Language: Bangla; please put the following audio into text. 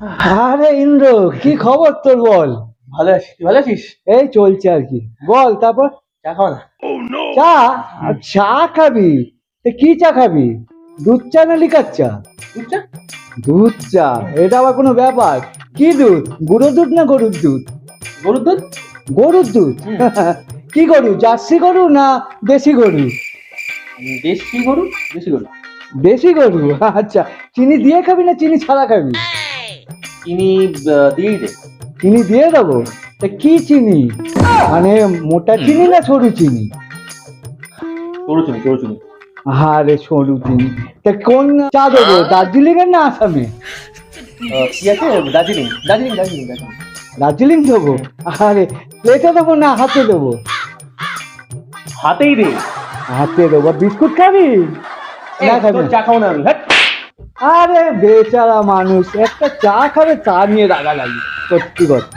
আরে ইন্দ্র, কি খবর তোর বল? ভালো আছি, তুই ভালো আছিস? এই চলছে আর কি। বল তারপর। চা খাওয়া না? চা? চা খাবি? কি চা খাবি? দুধ চা না লিকার চা? দুধ চা। দুধ চা? এটা আবার কোনো ব্যাপার? কি দুধ, গুঁড়ো দুধ না গরুর দুধ? গরুর দুধ। গরুর দুধ? কি গরু, জার্সি গরু না দেশি গরু? দেশি গরু। দেশি গরু। দেশি গরু, আচ্ছা। চিনি দিয়ে খাবি না চিনি ছাড়া খাবি? চিনি দিয়েই দে। চিনি দিয়ে দেবো? তা কি চিনি, মানে মোটা চিনি না সরু চিনি? সরু চিনি, সরু চিনি। আরে সরু চিনি। তা কোন চা দেবো, দার্জিলিং এর না আসামে? কি আছে? দার্জিলিং, দার্জিলিং, দার্জিলিং, দার্জিলিং। দার্জিলিং দেবো? আরে প্লেটে দেবো না হাতে দেবো? হাতেই দে। হাতে দেবো। বিস্কুট খাবি না খাবি তোর না? চা খাও না আমি, হ্যাঁ। আরে বেচারা মানুষ, একটা চা খাবে চা নিয়ে রাগারাগি, সত্যি কথা।